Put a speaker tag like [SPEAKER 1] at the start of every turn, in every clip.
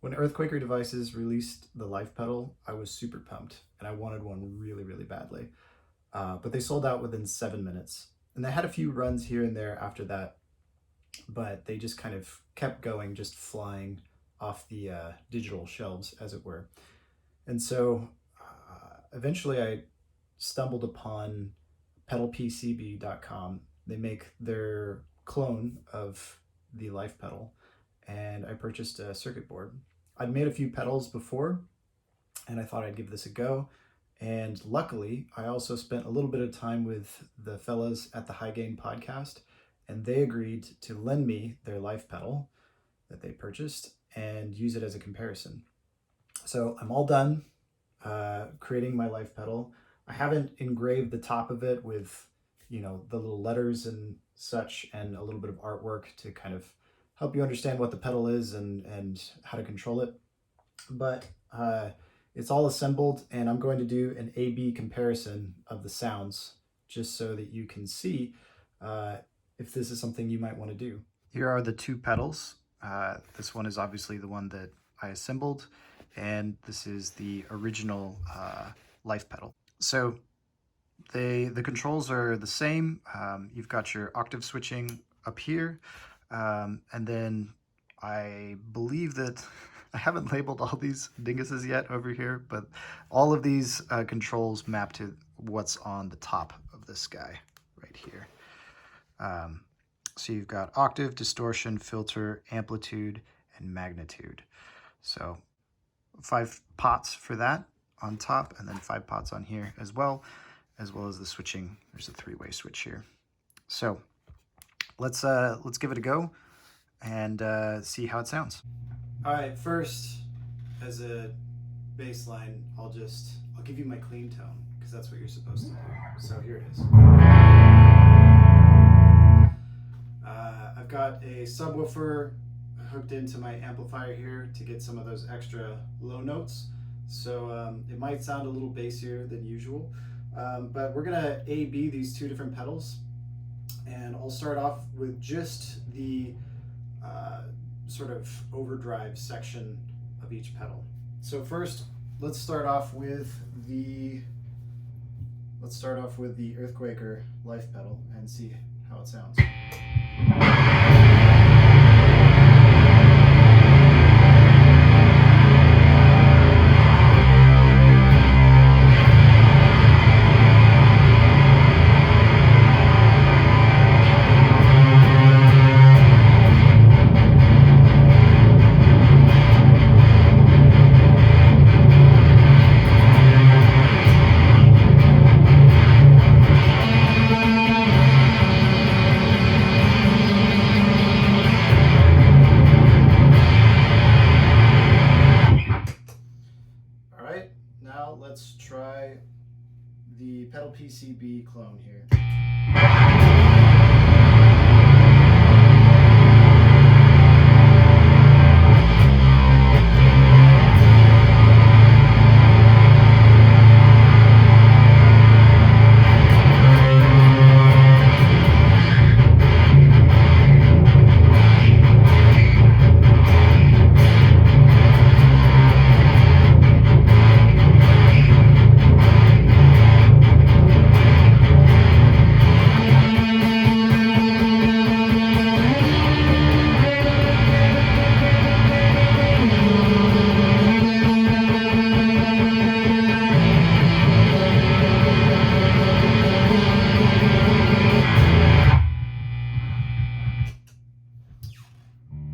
[SPEAKER 1] When Earthquaker Devices released the Life Pedal, I was super pumped and I wanted one really, really badly. But they sold out within 7 minutes. And they had a few runs here and there after that, but they just kind of kept going, just flying off the digital shelves, as it were. And so eventually I stumbled upon pedalpcb.com. They make their clone of the Life Pedal, and I purchased a circuit board. I'd made a few pedals before, and I thought I'd give this a go. And luckily, I also spent a little bit of time with the fellas at the High Gain podcast, and they agreed to lend me their Life Pedal that they purchased and use it as a comparison. So I'm all done creating my Life Pedal. I haven't engraved the top of it with, the little letters and such, and a little bit of artwork to kind of help you understand what the pedal is and how to control it. But it's all assembled, and I'm going to do an A/B comparison of the sounds just so that you can see if this is something you might want to do. Here are the two pedals. This one is obviously the one that I assembled, and this is the original Life Pedal. So the controls are the same. You've got your octave switching up here, and then I believe that I haven't labeled all these dinguses yet over here, but all of these controls map to what's on the top of this guy right here. So you've got octave, distortion, filter, amplitude, and magnitude. So 5 pots for that on top, and then 5 pots on here as well as the switching. There's a 3-way switch here. So let's give it a go and see how it sounds. All right, first, as a baseline, I'll give you my clean tone, because that's what you're supposed to do. So here it is. I've got a subwoofer hooked into my amplifier here to get some of those extra low notes. So it might sound a little bassier than usual, but we're gonna A/B these two different pedals, and I'll start off with just the sort of overdrive section of each pedal. So first, let's start off with the Earthquaker Life Pedal and see how it sounds. Let's try the Pedal PCB clone here.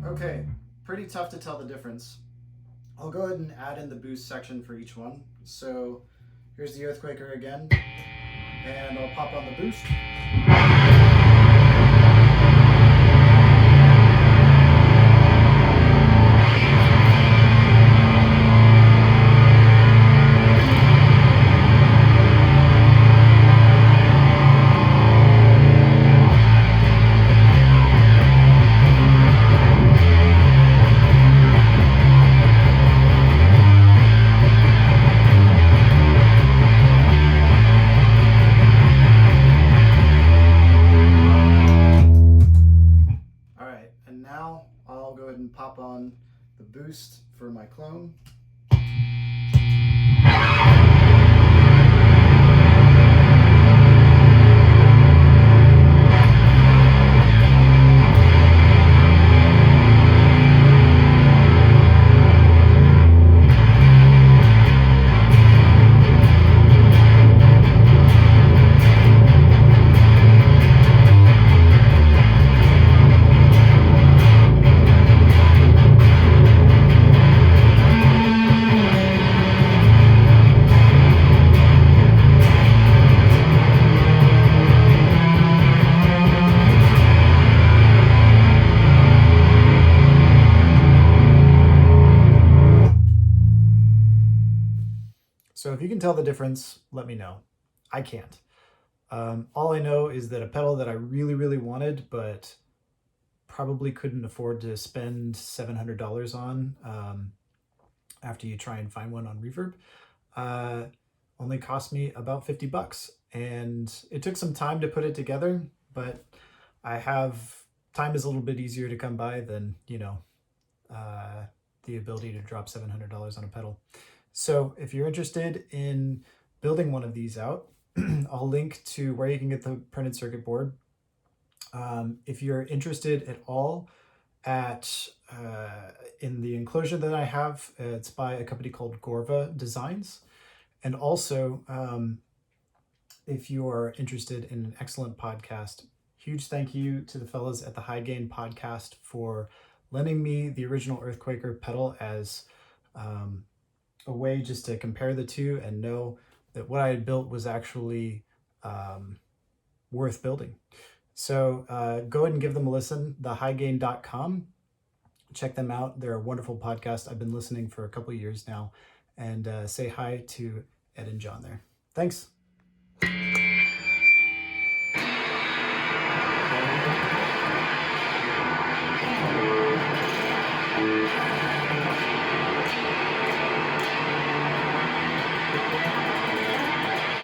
[SPEAKER 1] Okay, pretty tough to tell the difference. I'll go ahead and add in the boost section for each one. So here's the Earthquaker again, and I'll pop on the boost. for my clone. So if you can tell the difference, let me know. I can't. All I know is that a pedal that I really, really wanted, but probably couldn't afford to spend $700 on after you try and find one on Reverb, only cost me about 50 bucks. And it took some time to put it together, but time is a little bit easier to come by than, the ability to drop $700 on a pedal. So if you're interested in building one of these out, I'll link to where you can get the printed circuit board. If you're interested at all in the enclosure that I have, it's by a company called Gorva Designs. And also, if you are interested in an excellent podcast, huge thank you to the fellas at the High Gain Podcast for lending me the original Earthquaker pedal as a way just to compare the two and know that what I had built was actually worth building. So go ahead and give them a listen, thehighgain.com. Check them out. They're a wonderful podcast. I've been listening for a couple of years now. And say hi to Ed and John there. Thanks.